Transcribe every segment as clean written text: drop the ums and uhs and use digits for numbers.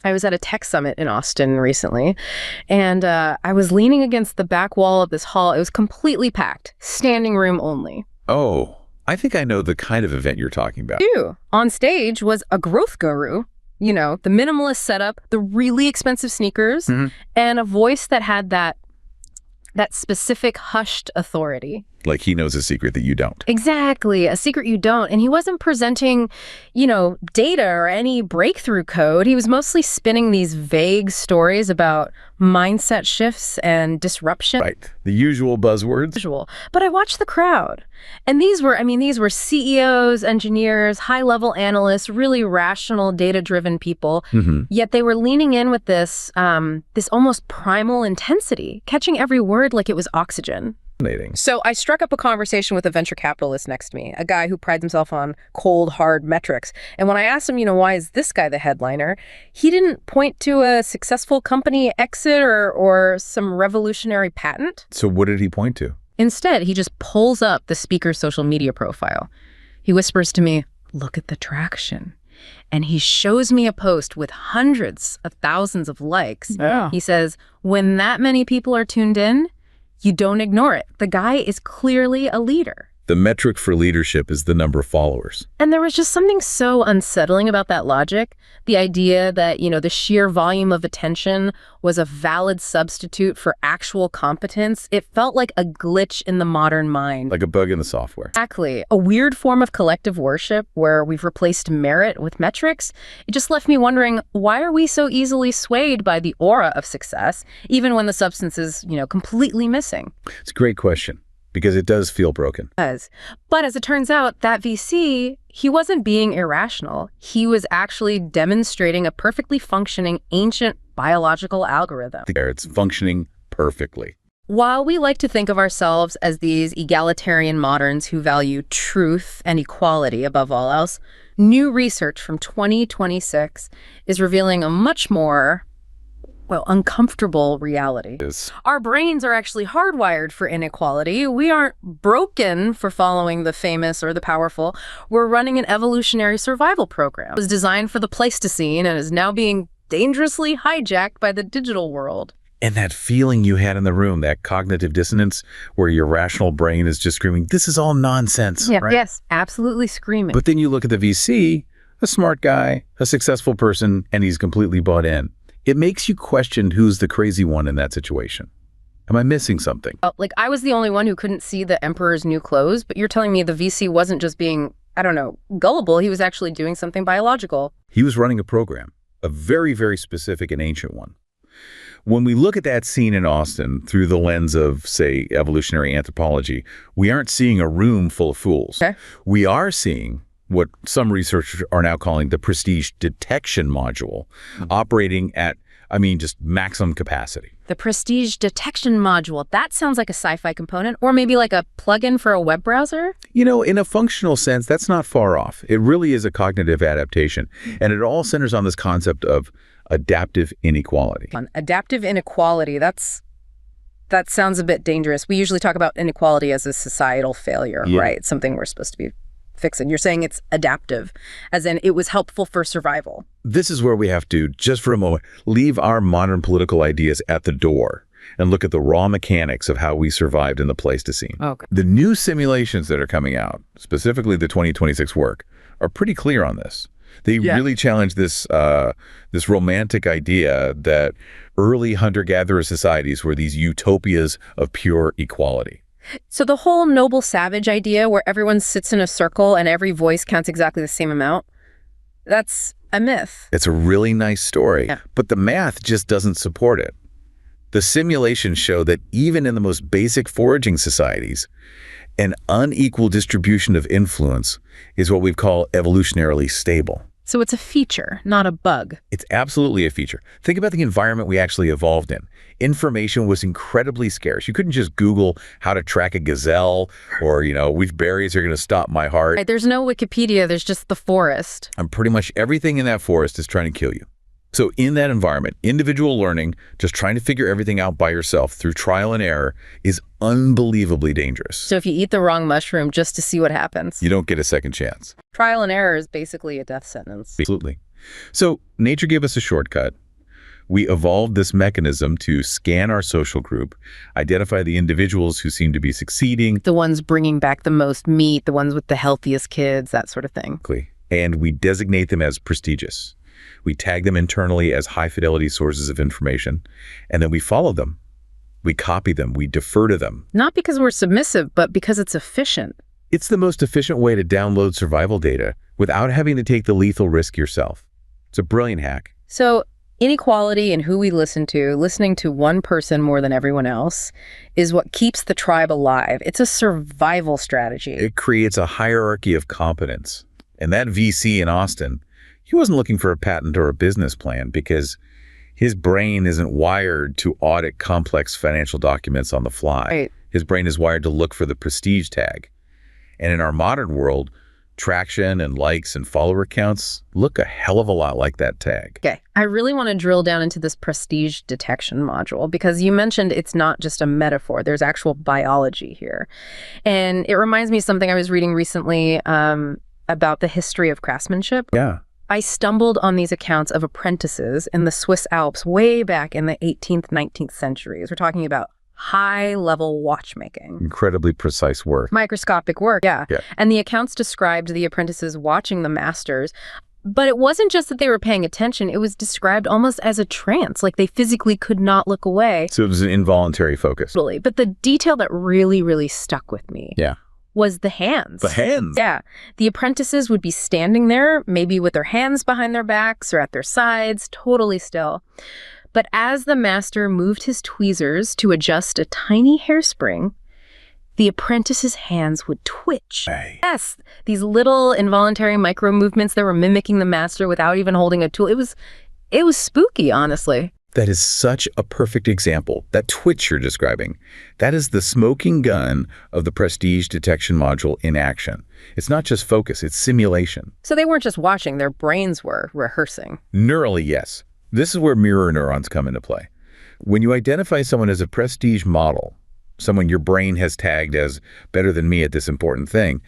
I was at a tech summit in Austin recently, and I was leaning against the back wall of this hall. It was completely packed, standing room only. Oh, I think I know the kind of event you're talking about. On stage was a growth guru, you know, the minimalist setup, the really expensive sneakers, and a voice that had that specific hushed authority. Like he knows a secret that you don't. Exactly, a secret you don't. And he wasn't presenting, you know, data or any breakthrough code. He was mostly spinning these vague stories about mindset shifts and disruption. Right, the usual buzzwords. But I watched the crowd. And these were CEOs, engineers, high-level analysts, really rational, data-driven people. Yet they were leaning in with this almost primal intensity, catching every word like it was oxygen. So I struck up a conversation with a venture capitalist next to me, a guy who prides himself on cold, hard metrics. And when I asked him, you know, why is this guy the headliner, he didn't point to a successful company exit or some revolutionary patent. So what did he point to? Instead, he just pulls up the speaker's social media profile. He whispers to me, "Look at the traction." And he shows me a post with hundreds of thousands of likes. Yeah. He says, when that many people are tuned in, you don't ignore it. The guy is clearly a leader. The metric for leadership is the number of followers. And there was just something so unsettling about that logic. The idea that, you know, the sheer volume of attention was a valid substitute for actual competence. It felt like a glitch in the modern mind. Like a bug in the software. Exactly. A weird form of collective worship where we've replaced merit with metrics. It just left me wondering, why are we so easily swayed by the aura of success, even when the substance is, you know, completely missing? It's a great question, because it does feel broken. But as it turns out, that VC, he wasn't being irrational. He was actually demonstrating a perfectly functioning ancient biological algorithm. It's functioning perfectly. While we like to think of ourselves as these egalitarian moderns who value truth and equality above all else, new research from 2026 is revealing a much more uncomfortable reality. Our brains are actually hardwired for inequality. We aren't broken for following the famous or the powerful. We're running an evolutionary survival program. It was designed for the Pleistocene and is now being dangerously hijacked by the digital world. And that feeling you had in the room, that cognitive dissonance where your rational brain is just screaming, this is all nonsense, right? Yes, absolutely screaming. But then you look at the VC, a smart guy, a successful person, and he's completely bought in. It makes you question who's the crazy one in that situation. Am I missing something? Like, I was the only one who couldn't see the emperor's new clothes, but you're telling me the VC wasn't just being, I don't know, gullible. He was actually doing something biological. He was running a program, a very, very specific and ancient one. When we look at that scene in Austin through the lens of, say, evolutionary anthropology, we aren't seeing a room full of fools. Okay. We are seeing what some researchers are now calling the prestige detection module, operating at, just maximum capacity. The prestige detection module, that sounds like a sci-fi component, or maybe like a plugin for a web browser? You know, in a functional sense, that's not far off. It really is a cognitive adaptation, and it all centers on this concept of adaptive inequality. Adaptive inequality, that sounds a bit dangerous. We usually talk about inequality as a societal failure, right? Something we're supposed to be fixing. You're saying it's adaptive, as in it was helpful for survival. This is where we have to, just for a moment, leave our modern political ideas at the door and look at the raw mechanics of how we survived in the Pleistocene. Okay. The new simulations that are coming out, specifically the 2026 work, are pretty clear on this. They really challenge this romantic idea that early hunter-gatherer societies were these utopias of pure equality. So the whole noble savage idea where everyone sits in a circle and every voice counts exactly the same amount, that's a myth. It's a really nice story, but the math just doesn't support it. The simulations show that even in the most basic foraging societies, an unequal distribution of influence is what we call evolutionarily stable. So it's a feature, not a bug. It's absolutely a feature. Think about the environment we actually evolved in. Information was incredibly scarce. You couldn't just Google how to track a gazelle or, which berries are going to stop my heart. Right, there's no Wikipedia, there's just the forest. And pretty much everything in that forest is trying to kill you. So in that environment, individual learning, just trying to figure everything out by yourself through trial and error, is unbelievably dangerous. So if you eat the wrong mushroom just to see what happens, you don't get a second chance. Trial and error is basically a death sentence. Absolutely. So nature gave us a shortcut. We evolved this mechanism to scan our social group, identify the individuals who seem to be succeeding. The ones bringing back the most meat, the ones with the healthiest kids, that sort of thing. And we designate them as prestigious. We tag them internally as high-fidelity sources of information, and then we follow them. We copy them. We defer to them. Not because we're submissive, but because it's efficient. It's the most efficient way to download survival data without having to take the lethal risk yourself. It's a brilliant hack. So inequality in who we listen to, listening to one person more than everyone else, is what keeps the tribe alive. It's a survival strategy. It creates a hierarchy of competence. And that VC in Austin, he wasn't looking for a patent or a business plan because his brain isn't wired to audit complex financial documents on the fly. Right. His brain is wired to look for the prestige tag. And in our modern world, traction and likes and follower counts look a hell of a lot like that tag. Okay, I really want to drill down into this prestige detection module because you mentioned it's not just a metaphor. There's actual biology here. And it reminds me of something I was reading recently about the history of craftsmanship. Yeah. I stumbled on these accounts of apprentices in the Swiss Alps way back in the 18th, 19th centuries. We're talking about high-level watchmaking. Incredibly precise work. Microscopic work, yeah. And the accounts described the apprentices watching the masters. But it wasn't just that they were paying attention. It was described almost as a trance, like they physically could not look away. So it was an involuntary focus. Totally. But the detail that really, really stuck with me was the hands. The hands? Yeah. The apprentices would be standing there, maybe with their hands behind their backs or at their sides, totally still. But as the master moved his tweezers to adjust a tiny hairspring, the apprentice's hands would twitch. Hey. Yes, these little involuntary micro movements that were mimicking the master without even holding a tool. It was spooky, honestly. That is such a perfect example. That twitch you're describing, that is the smoking gun of the prestige detection module in action. It's not just focus, it's simulation. So they weren't just watching, their brains were rehearsing. Neurally, yes. This is where mirror neurons come into play. When you identify someone as a prestige model, someone your brain has tagged as better than me at this important thing,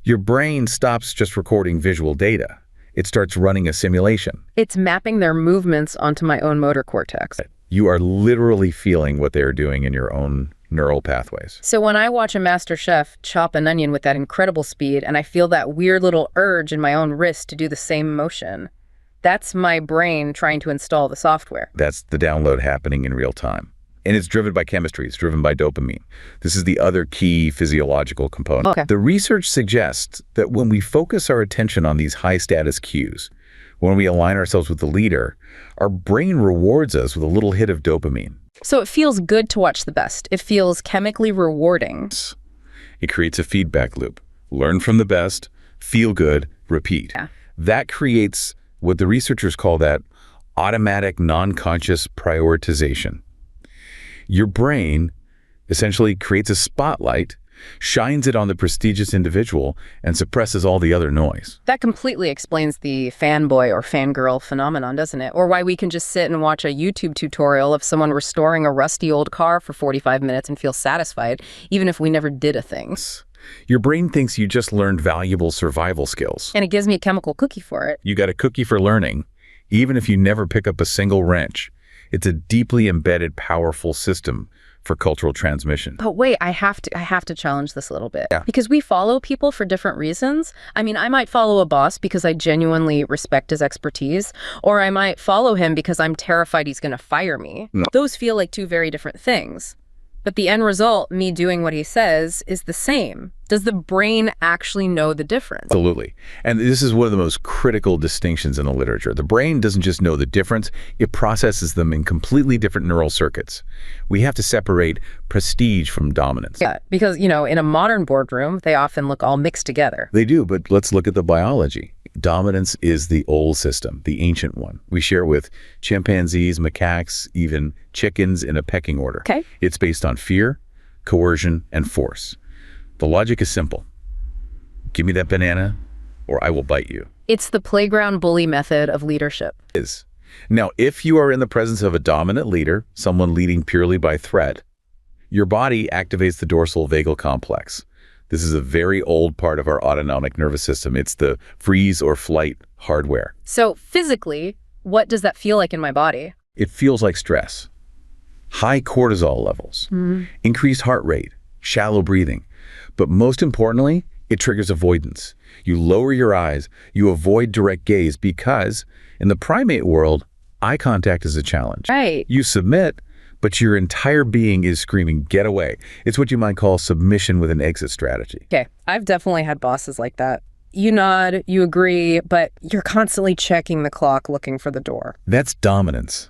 your brain stops just recording visual data. It starts running a simulation. It's mapping their movements onto my own motor cortex. You are literally feeling what they're doing in your own neural pathways. So when I watch a master chef chop an onion with that incredible speed and I feel that weird little urge in my own wrist to do the same motion, that's my brain trying to install the software. That's the download happening in real time. And it's driven by chemistry. It's driven by dopamine. This is the other key physiological component. Okay. The research suggests that when we focus our attention on these high-status cues, when we align ourselves with the leader, our brain rewards us with a little hit of dopamine. So it feels good to watch the best. It feels chemically rewarding. It creates a feedback loop. Learn from the best, feel good, repeat. Yeah. That creates what the researchers call that automatic non-conscious prioritization. Your brain essentially creates a spotlight, shines it on the prestigious individual, and suppresses all the other noise. That completely explains the fanboy or fangirl phenomenon, doesn't it? Or why we can just sit and watch a YouTube tutorial of someone restoring a rusty old car for 45 minutes and feel satisfied, even if we never did a thing. Your brain thinks you just learned valuable survival skills. And it gives me a chemical cookie for it. You got a cookie for learning, even if you never pick up a single wrench. It's a deeply embedded, powerful system for cultural transmission. But wait, I have to challenge this a little bit. Yeah. Because we follow people for different reasons. I mean, I might follow a boss because I genuinely respect his expertise, or I might follow him because I'm terrified he's going to fire me. No. Those feel like two very different things. But the end result, me doing what he says, is the same. Does the brain actually know the difference? Absolutely. And this is one of the most critical distinctions in the literature. The brain doesn't just know the difference, it processes them in completely different neural circuits. We have to separate prestige from dominance. Yeah, because, in a modern boardroom, they often look all mixed together. They do, but let's look at the biology. Dominance is the old system, the ancient one. We share with chimpanzees, macaques, even chickens in a pecking order. Okay. It's based on fear, coercion, and force. The logic is simple. Give me that banana, or I will bite you. It's the playground bully method of leadership. Now, if you are in the presence of a dominant leader, someone leading purely by threat, your body activates the dorsal vagal complex. This is a very old part of our autonomic nervous system. It's the freeze or flight hardware. So physically, what does that feel like in my body? It feels like stress. High cortisol levels, increased heart rate, shallow breathing. But most importantly, it triggers avoidance. You lower your eyes, you avoid direct gaze because in the primate world, eye contact is a challenge. Right. You submit, but your entire being is screaming, get away. It's what you might call submission with an exit strategy. Okay, I've definitely had bosses like that. You nod, you agree, but you're constantly checking the clock looking for the door. That's dominance.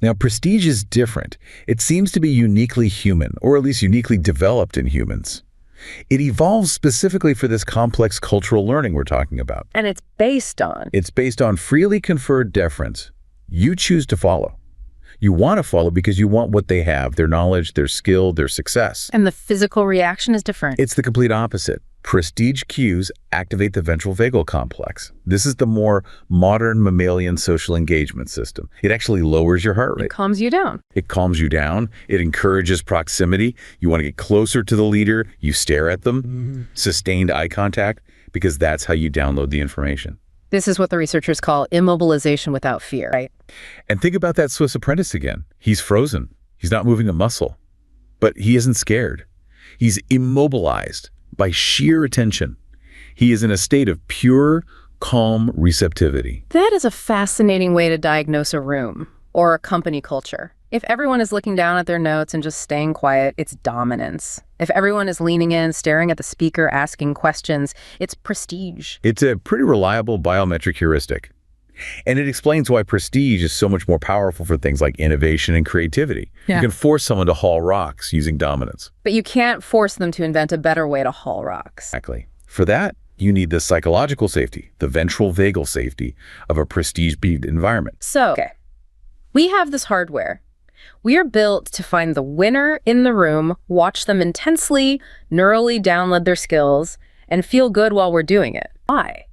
Now, prestige is different. It seems to be uniquely human, or at least uniquely developed in humans. It evolves specifically for this complex cultural learning we're talking about. And it's based on? It's based on freely conferred deference. You choose to follow. You want to follow because you want what they have, their knowledge, their skill, their success. And the physical reaction is different. It's the complete opposite. Prestige cues activate the ventral vagal complex. This is the more modern mammalian social engagement system. It actually lowers your heart rate. It calms you down. It calms you down. It encourages proximity. You want to get closer to the leader. You stare at them. Sustained eye contact, because that's how you download the information. This is what the researchers call immobilization without fear, right? And think about that Swiss apprentice again. He's frozen. He's not moving a muscle. But he isn't scared. He's immobilized by sheer attention. He is in a state of pure, calm receptivity. That is a fascinating way to diagnose a room or a company culture. If everyone is looking down at their notes and just staying quiet, it's dominance. If everyone is leaning in, staring at the speaker, asking questions, it's prestige. It's a pretty reliable biometric heuristic. And it explains why prestige is so much more powerful for things like innovation and creativity. Yeah. You can force someone to haul rocks using dominance. But you can't force them to invent a better way to haul rocks. Exactly. For that, you need the psychological safety, the ventral vagal safety of a prestige-beat environment. So, okay, we have this hardware. We are built to find the winner in the room, watch them intensely, neurally download their skills, and feel good while we're doing it. Why?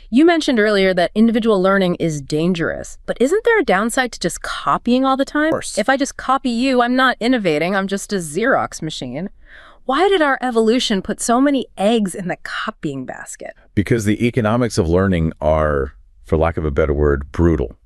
You mentioned earlier that individual learning is dangerous, but isn't there a downside to just copying all the time? Of course. If I just copy you, I'm not innovating, I'm just a Xerox machine. Why did our evolution put so many eggs in the copying basket? Because the economics of learning are, for lack of a better word, brutal.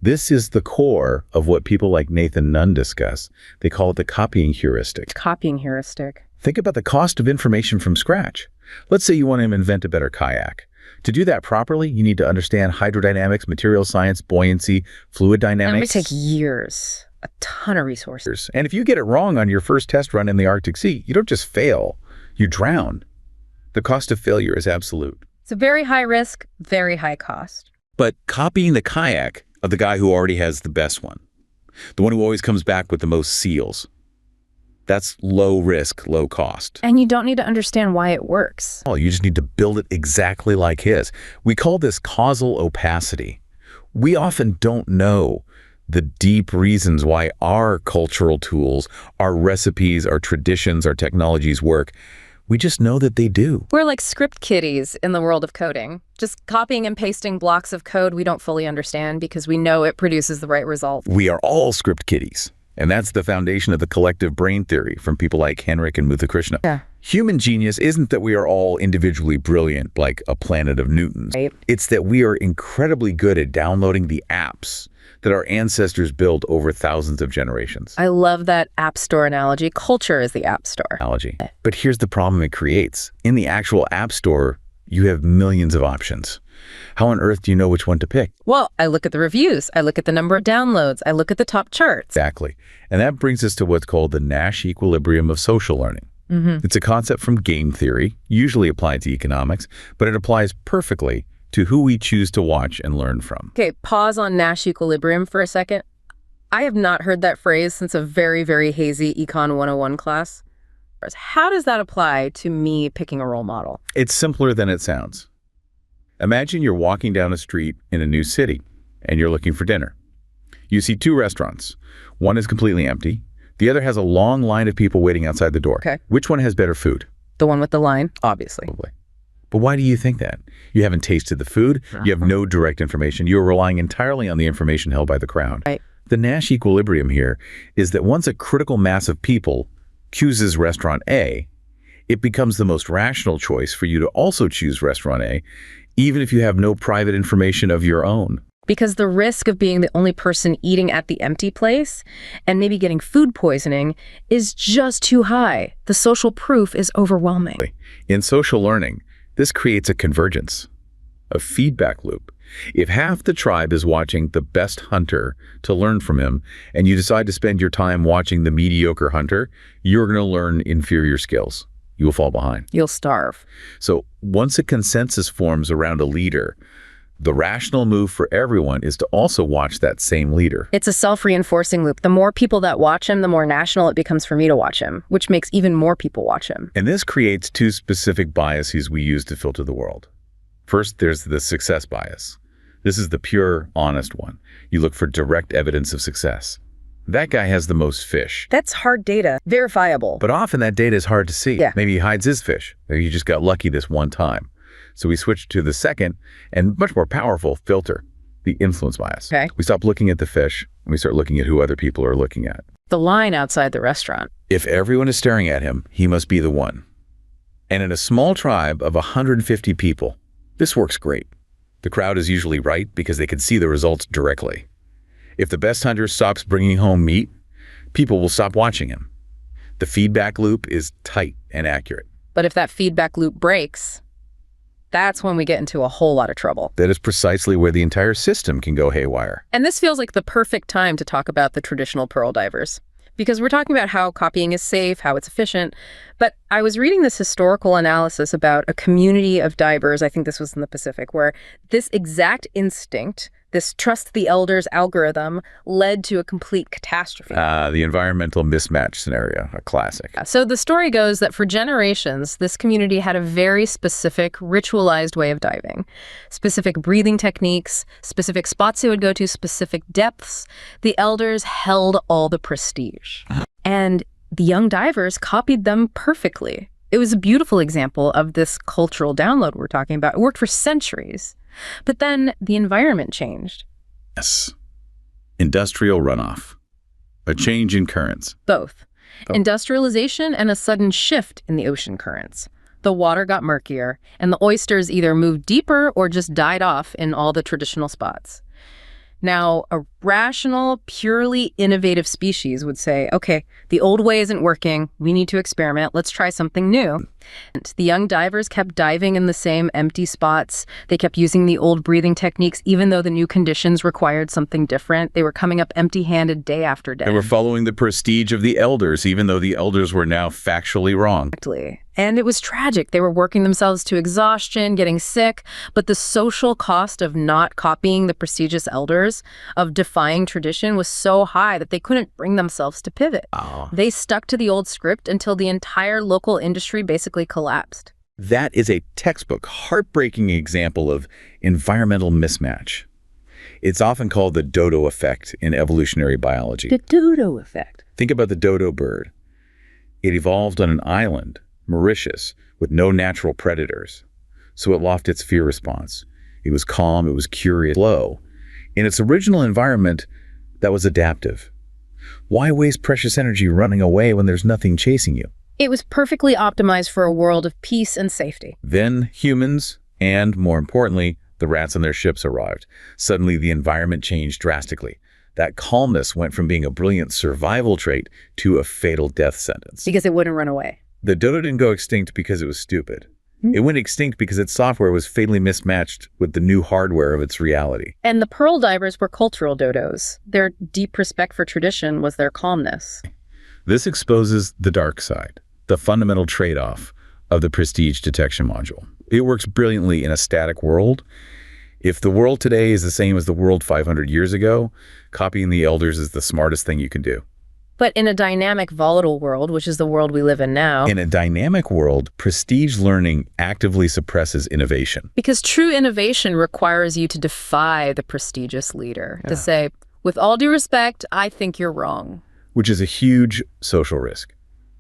This is the core of what people like Nathan Nunn discuss. They call it the copying heuristic. Copying heuristic. Think about the cost of information from scratch. Let's say you want to invent a better kayak. To do that properly, you need to understand hydrodynamics, material science, buoyancy, fluid dynamics. That would take years, a ton of resources. And if you get it wrong on your first test run in the Arctic Sea, you don't just fail, you drown. The cost of failure is absolute. It's a very high risk, very high cost. But copying the kayak of the guy who already has the best one, the one who always comes back with the most seals, that's low risk, low cost. And you don't need to understand why it works. Oh, you just need to build it exactly like his. We call this causal opacity. We often don't know the deep reasons why our cultural tools, our recipes, our traditions, our technologies work. We just know that they do. We're like script kiddies in the world of coding. Just copying and pasting blocks of code we don't fully understand because we know it produces the right result. We are all script kiddies. And that's the foundation of the collective brain theory from people like Henrik and Muthukrishna. Yeah. Human genius isn't that we are all individually brilliant like a planet of Newtons. Right. It's that we are incredibly good at downloading the apps that our ancestors built over thousands of generations. I love that app store analogy. Culture is the app store. But here's the problem it creates. In the actual app store, you have millions of options. How on earth do you know which one to pick? Well, I look at the reviews. I look at the number of downloads. I look at the top charts. Exactly. And that brings us to what's called the Nash equilibrium of social learning. It's a concept from game theory, usually applied to economics, but it applies perfectly to who we choose to watch and learn from. Okay, pause on Nash equilibrium for a second. I have not heard that phrase since a very, very hazy Econ 101 class. How does that apply to me picking a role model? It's simpler than it sounds. Imagine you're walking down a street in a new city and you're looking for dinner. You see two restaurants. One is completely empty. The other has a long line of people waiting outside the door. Okay. Which one has better food? The one with the line, obviously. Probably. But why do you think that? You haven't tasted the food. You have no direct information. You're relying entirely on the information held by the crowd. Right. The Nash equilibrium here is that once a critical mass of people chooses restaurant A, it becomes the most rational choice for you to also choose restaurant A, even if you have no private information of your own. Because the risk of being the only person eating at the empty place and maybe getting food poisoning is just too high. The social proof is overwhelming. In social learning, this creates a convergence, a feedback loop. If half the tribe is watching the best hunter to learn from him, and you decide to spend your time watching the mediocre hunter, you're going to learn inferior skills. You will fall behind. You'll starve. So once a consensus forms around a leader, the rational move for everyone is to also watch that same leader. It's a self-reinforcing loop. The more people that watch him, the more national it becomes for me to watch him, which makes even more people watch him. And this creates two specific biases we use to filter the world. First, there's the success bias. This is the pure, honest one. You look for direct evidence of success. That guy has the most fish. That's hard data, verifiable. But often that data is hard to see. Yeah. Maybe he hides his fish. Maybe he just got lucky this one time. So we switch to the second and much more powerful filter, the influence bias. Okay. We stop looking at the fish and we start looking at who other people are looking at. The line outside the restaurant. If everyone is staring at him, he must be the one. And in a small tribe of 150 people, this works great. The crowd is usually right because they can see the results directly. If the best hunter stops bringing home meat, people will stop watching him. The feedback loop is tight and accurate. But if that feedback loop breaks, that's when we get into a whole lot of trouble. That is precisely where the entire system can go haywire. And this feels like the perfect time to talk about the traditional pearl divers. Because we're talking about how copying is safe, how it's efficient. But I was reading this historical analysis about a community of divers, I think this was in the Pacific, where this exact instinct, this trust the elders algorithm, led to a complete catastrophe. The environmental mismatch scenario, a classic. So the story goes that for generations, this community had a very specific, ritualized way of diving. Specific breathing techniques, specific spots they would go to, specific depths. The elders held all the prestige. And the young divers copied them perfectly. It was a beautiful example of this cultural download we're talking about. It worked for centuries. But then the environment changed. Yes. Industrial runoff. A change in currents. Both. Industrialization and a sudden shift in the ocean currents. The water got murkier, and the oysters either moved deeper or just died off in all the traditional spots. Now, a rational, purely innovative species would say, okay, the old way isn't working. We need to experiment. Let's try something new. And the young divers kept diving in the same empty spots. They kept using the old breathing techniques, even though the new conditions required something different. They were coming up empty-handed day after day. They were following the prestige of the elders, even though the elders were now factually wrong. Exactly. And it was tragic. They were working themselves to exhaustion, getting sick, but the social cost of not copying the prestigious elders, of defying tradition, was so high that they couldn't bring themselves to pivot. Oh. They stuck to the old script until the entire local industry basically collapsed. That is a textbook, heartbreaking example of environmental mismatch. It's often called the dodo effect in evolutionary biology. The dodo effect. Think about the dodo bird. It evolved on an island, Mauritius, with no natural predators. So it lost its fear response. It was calm, it was curious, slow. In its original environment, that was adaptive. Why waste precious energy running away when there's nothing chasing you? It was perfectly optimized for a world of peace and safety. Then humans, and more importantly, the rats on their ships arrived. Suddenly the environment changed drastically. That calmness went from being a brilliant survival trait to a fatal death sentence. Because it wouldn't run away. The dodo didn't go extinct because it was stupid. It went extinct because its software was fatally mismatched with the new hardware of its reality. And the pearl divers were cultural dodos. Their deep respect for tradition was their calmness. This exposes the dark side, the fundamental trade-off of the prestige detection module. It works brilliantly in a static world. If the world today is the same as the world 500 years ago, copying the elders is the smartest thing you can do. But in a dynamic, volatile world, which is the world we live in now... In a dynamic world, prestige learning actively suppresses innovation. Because true innovation requires you to defy the prestigious leader, to say, with all due respect, I think you're wrong. Which is a huge social risk.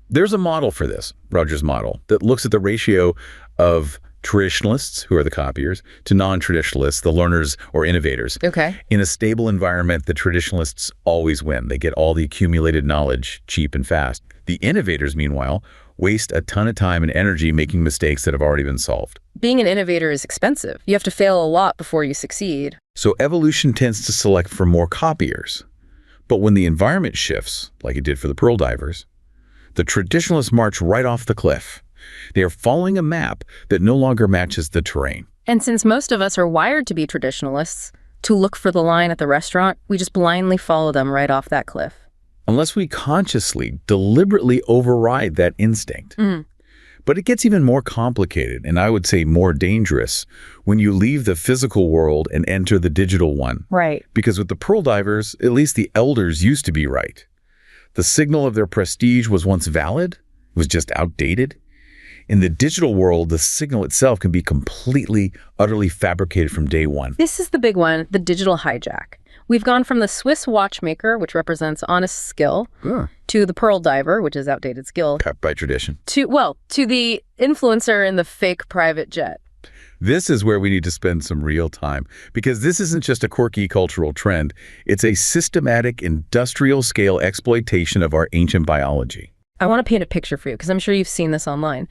There's a model for this, Rogers' model, that looks at the ratio of traditionalists, who are the copiers, to non-traditionalists, the learners or innovators. Okay. In a stable environment, the traditionalists always win. They get all the accumulated knowledge cheap and fast. The innovators, meanwhile, waste a ton of time and energy making mistakes that have already been solved. Being an innovator is expensive. You have to fail a lot before you succeed. So evolution tends to select for more copiers. But when the environment shifts, like it did for the pearl divers, the traditionalists march right off the cliff. They are following a map that no longer matches the terrain. And since most of us are wired to be traditionalists, to look for the line at the restaurant, we just blindly follow them right off that cliff. Unless we consciously, deliberately override that instinct. But it gets even more complicated, and I would say more dangerous, when you leave the physical world and enter the digital one. Right. Because with the pearl divers, at least the elders used to be right. The signal of their prestige was once valid, it was just outdated. In the digital world, the signal itself can be completely, utterly fabricated from day one. This is the big one, the digital hijack. We've gone from the Swiss watchmaker, which represents honest skill, to the pearl diver, which is outdated skill. Cut by tradition. To the influencer in the fake private jet. This is where we need to spend some real time, because this isn't just a quirky cultural trend. It's a systematic industrial-scale exploitation of our ancient biology. I want to paint a picture for you, because I'm sure you've seen this online.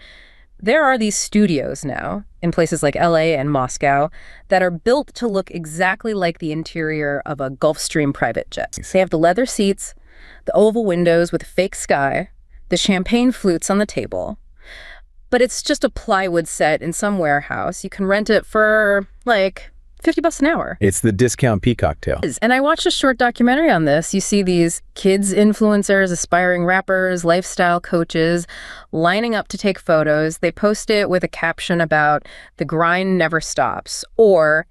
There are these studios now in places like LA and Moscow that are built to look exactly like the interior of a Gulfstream private jet. They have the leather seats, the oval windows with fake sky, the champagne flutes on the table. But it's just a plywood set in some warehouse. You can rent it for like $50 an hour. It's the discount peacock tale. And I watched a short documentary on this. You see these kids influencers, aspiring rappers, lifestyle coaches lining up to take photos. They post it with a caption about "the grind never stops" or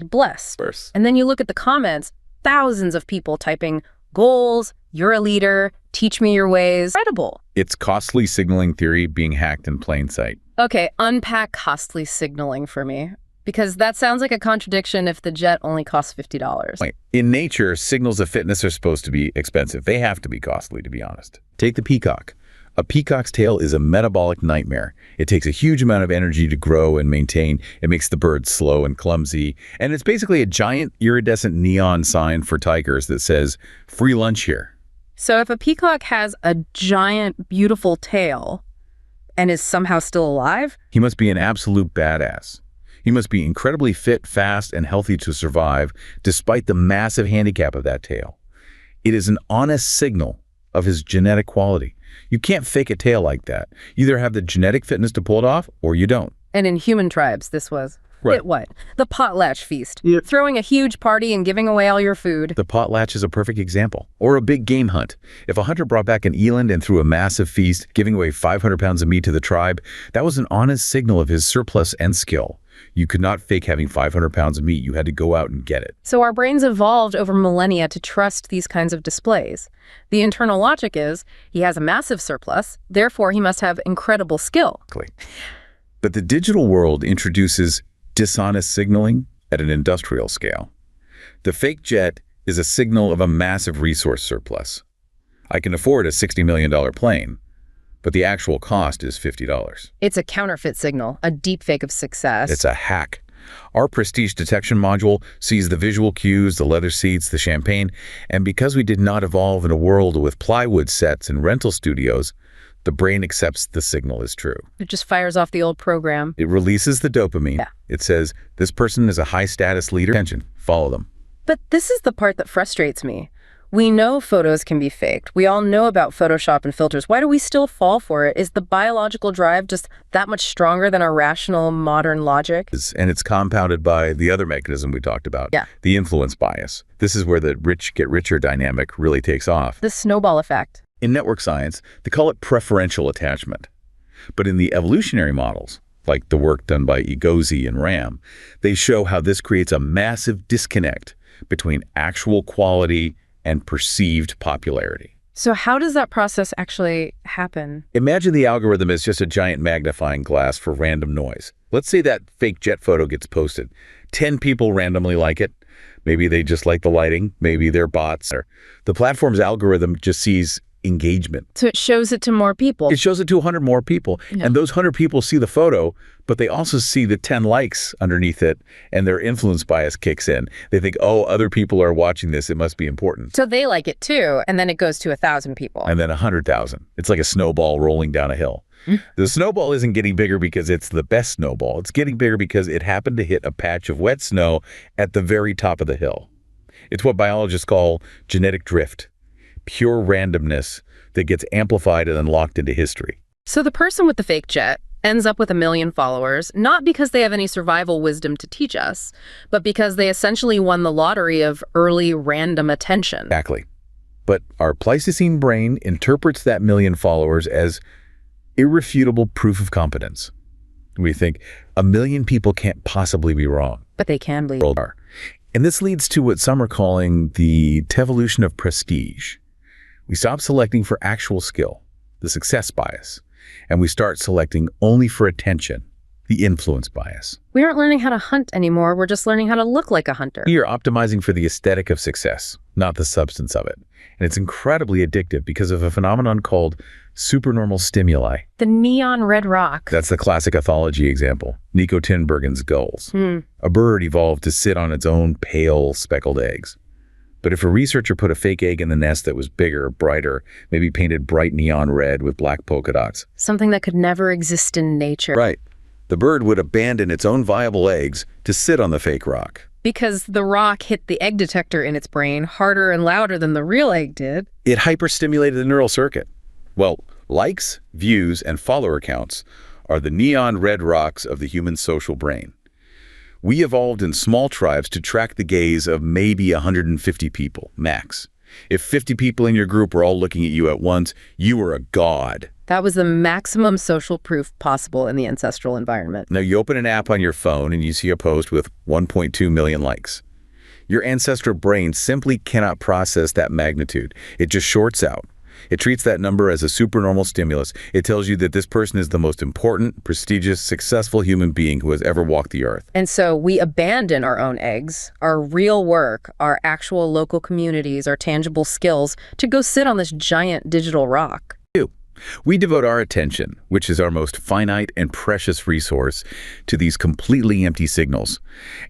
#blessed. And then you look at the comments, thousands of people typing goals, "you're a leader," "teach me your ways." Incredible. It's costly signaling theory being hacked in plain sight. Okay, unpack costly signaling for me. Because that sounds like a contradiction if the jet only costs $50. In nature, signals of fitness are supposed to be expensive. They have to be costly, to be honest. Take the peacock. A peacock's tail is a metabolic nightmare. It takes a huge amount of energy to grow and maintain. It makes the bird slow and clumsy. And it's basically a giant iridescent neon sign for tigers that says, "Free lunch here." So if a peacock has a giant, beautiful tail and is somehow still alive? He must be an absolute badass. He must be incredibly fit, fast, and healthy to survive, despite the massive handicap of that tail. It is an honest signal of his genetic quality. You can't fake a tail like that. You either have the genetic fitness to pull it off, or you don't. And in human tribes, this was... Right. What? The potlatch feast. Yep. Throwing a huge party and giving away all your food. The potlatch is a perfect example. Or a big game hunt. If a hunter brought back an eland and threw a massive feast, giving away 500 pounds of meat to the tribe, that was an honest signal of his surplus and skill. You could not fake having 500 pounds of meat. You had to go out and get it. So our brains evolved over millennia to trust these kinds of displays. The internal logic is, he has a massive surplus, therefore he must have incredible skill. But the digital world introduces dishonest signaling at an industrial scale. The fake jet is a signal of a massive resource surplus. I can afford a $60 million plane, but the actual cost is $50. It's a counterfeit signal, a deepfake of success. It's a hack. Our prestige detection module sees the visual cues, the leather seats, the champagne, and because we did not evolve in a world with plywood sets and rental studios, the brain accepts the signal as true. It just fires off the old program. It releases the dopamine. Yeah. It says, this person is a high-status leader. Attention, follow them. But this is the part that frustrates me. We know photos can be faked. We all know about Photoshop and filters. Why do we still fall for it? Is the biological drive just that much stronger than our rational modern logic? And it's compounded by the other mechanism we talked about, the influence bias. This is where the rich get richer dynamic really takes off. The snowball effect. In network science, they call it preferential attachment. But in the evolutionary models, like the work done by Egozi and Ram, they show how this creates a massive disconnect between actual quality and perceived popularity. So how does that process actually happen? Imagine the algorithm as just a giant magnifying glass for random noise. Let's say that fake jet photo gets posted. 10 people randomly like it. Maybe they just like the lighting. Maybe they're bots. The platform's algorithm just sees engagement. So it shows it to more people. It shows it to 100 more people. Yeah. And those 100 people see the photo, but they also see the 10 likes underneath it, and their influence bias kicks in. They think, oh, other people are watching this. It must be important. So they like it too, and then it goes to 1,000 people. And then 100,000. It's like a snowball rolling down a hill. The snowball isn't getting bigger because it's the best snowball. It's getting bigger because it happened to hit a patch of wet snow at the very top of the hill. It's what biologists call genetic drift, pure randomness that gets amplified and then locked into history. So the person with the fake jet ends up with 1 million followers, not because they have any survival wisdom to teach us, but because they essentially won the lottery of early random attention. Exactly. But our Pleistocene brain interprets that 1 million followers as irrefutable proof of competence. We think 1 million people can't possibly be wrong. But they can be. And this leads to what some are calling the tevolution of prestige. We stop selecting for actual skill, the success bias, and we start selecting only for attention, the influence bias. We aren't learning how to hunt anymore. We're just learning how to look like a hunter. We are optimizing for the aesthetic of success, not the substance of it. And it's incredibly addictive because of a phenomenon called supernormal stimuli. The neon red rock. That's the classic ethology example, Nico Tinbergen's gulls. A bird evolved to sit on its own pale, speckled eggs. But if a researcher put a fake egg in the nest that was bigger, brighter, maybe painted bright neon red with black polka dots. Something that could never exist in nature. Right. The bird would abandon its own viable eggs to sit on the fake rock. Because the rock hit the egg detector in its brain harder and louder than the real egg did. It hyperstimulated the neural circuit. Well, likes, views, and follower counts are the neon red rocks of the human social brain. We evolved in small tribes to track the gaze of maybe 150 people, max. If 50 people in your group were all looking at you at once, you were a god. That was the maximum social proof possible in the ancestral environment. Now you open an app on your phone and you see a post with 1.2 million likes. Your ancestral brain simply cannot process that magnitude. It just shorts out. It treats that number as a supernormal stimulus. It tells you that this person is the most important, prestigious, successful human being who has ever walked the earth. And so we abandon our own eggs, our real work, our actual local communities, our tangible skills, to go sit on this giant digital rock. We devote our attention, which is our most finite and precious resource, to these completely empty signals.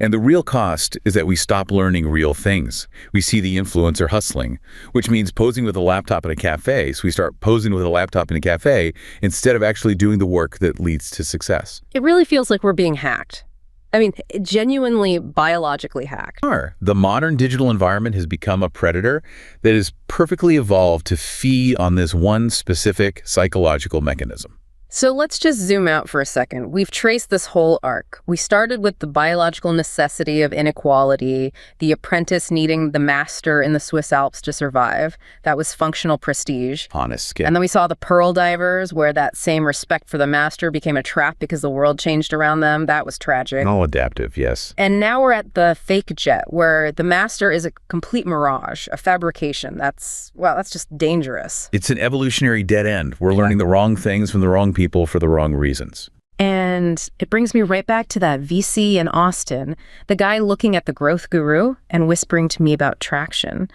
And the real cost is that we stop learning real things. We see the influencer hustling, which means posing with a laptop in a cafe. So we start posing with a laptop in a cafe instead of actually doing the work that leads to success. It really feels like we're being hacked. I mean, genuinely biologically hacked. The modern digital environment has become a predator that is perfectly evolved to feed on this one specific psychological mechanism. So let's just zoom out for a second. We've traced this whole arc. We started with the biological necessity of inequality, the apprentice needing the master in the Swiss Alps to survive. That was functional prestige. Honest skin. And then we saw the pearl divers, where that same respect for the master became a trap because the world changed around them. That was tragic. All adaptive, yes. And now we're at the fake jet, where the master is a complete mirage, a fabrication. That's just dangerous. It's an evolutionary dead end. We're learning the wrong things from the wrong people for the wrong reasons. And it brings me right back to that VC in Austin, the guy looking at the growth guru and whispering to me about traction.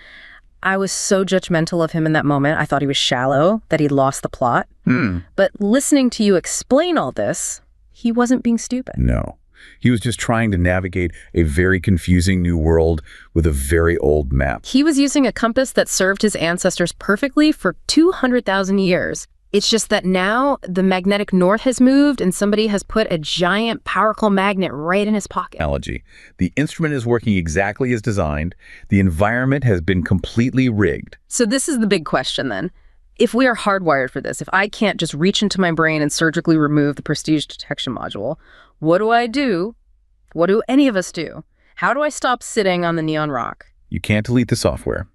I was so judgmental of him in that moment. I thought he was shallow, that he'd lost the plot. But listening to you explain all this, he wasn't being stupid. No. He was just trying to navigate a very confusing new world with a very old map. He was using a compass that served his ancestors perfectly for 200,000 years. It's just that now the magnetic north has moved and somebody has put a giant, powerful magnet right in his pocket. Analogy. The instrument is working exactly as designed. The environment has been completely rigged. So this is the big question then. If we are hardwired for this, if I can't just reach into my brain and surgically remove the prestige detection module, what do I do? What do any of us do? How do I stop sitting on the neon rock? You can't delete the software,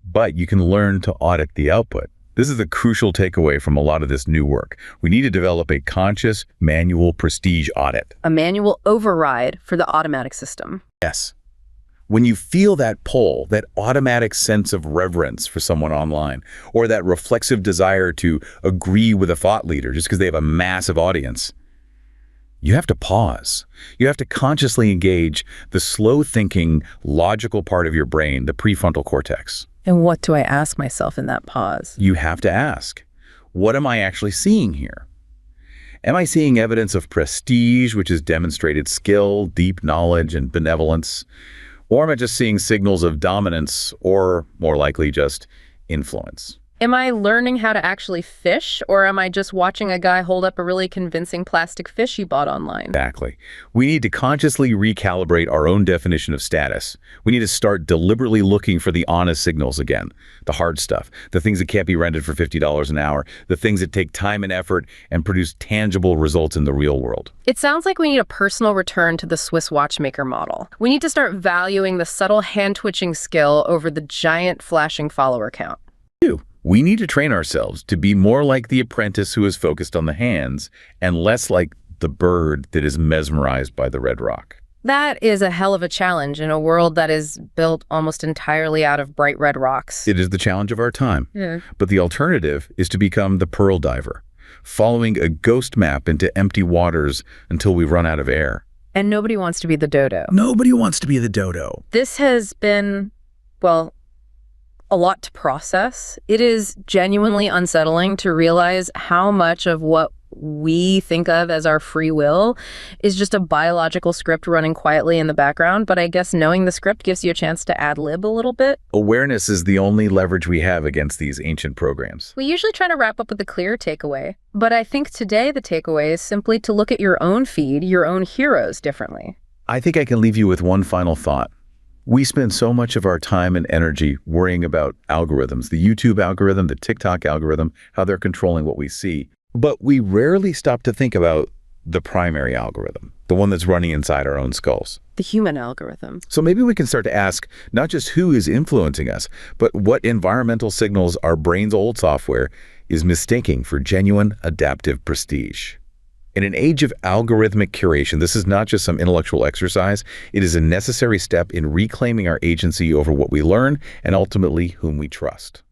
but you can learn to audit the output. This is a crucial takeaway from a lot of this new work. We need to develop a conscious manual prestige audit. A manual override for the automatic system. Yes. When you feel that pull, that automatic sense of reverence for someone online, or that reflexive desire to agree with a thought leader just because they have a massive audience, you have to pause. You have to consciously engage the slow-thinking, logical part of your brain, the prefrontal cortex. And what do I ask myself in that pause? You have to ask, what am I actually seeing here? Am I seeing evidence of prestige, which is demonstrated skill, deep knowledge, and benevolence? Or am I just seeing signals of dominance, or more likely just influence? Am I learning how to actually fish, or am I just watching a guy hold up a really convincing plastic fish he bought online? Exactly. We need to consciously recalibrate our own definition of status. We need to start deliberately looking for the honest signals again, the hard stuff, the things that can't be rented for $50 an hour, the things that take time and effort and produce tangible results in the real world. It sounds like we need a personal return to the Swiss watchmaker model. We need to start valuing the subtle hand-twitching skill over the giant flashing follower count. We need to train ourselves to be more like the apprentice who is focused on the hands and less like the bird that is mesmerized by the red rock. That is a hell of a challenge in a world that is built almost entirely out of bright red rocks. It is the challenge of our time. But the alternative is to become the pearl diver, following a ghost map into empty waters until we run out of air. And nobody wants to be the dodo. Nobody wants to be the dodo. This has been, well, a lot to process. It is genuinely unsettling to realize how much of what we think of as our free will is just a biological script running quietly in the background. But I guess knowing the script gives you a chance to ad-lib a little bit. Awareness is the only leverage we have against these ancient programs. We usually try to wrap up with a clear takeaway. But I think today the takeaway is simply to look at your own feed, your own heroes differently. I think I can leave you with one final thought. We spend so much of our time and energy worrying about algorithms, the YouTube algorithm, the TikTok algorithm, how they're controlling what we see. But we rarely stop to think about the primary algorithm, the one that's running inside our own skulls. The human algorithm. So maybe we can start to ask not just who is influencing us, but what environmental signals our brain's old software is mistaking for genuine adaptive prestige. In an age of algorithmic curation, this is not just some intellectual exercise. It is a necessary step in reclaiming our agency over what we learn and ultimately whom we trust.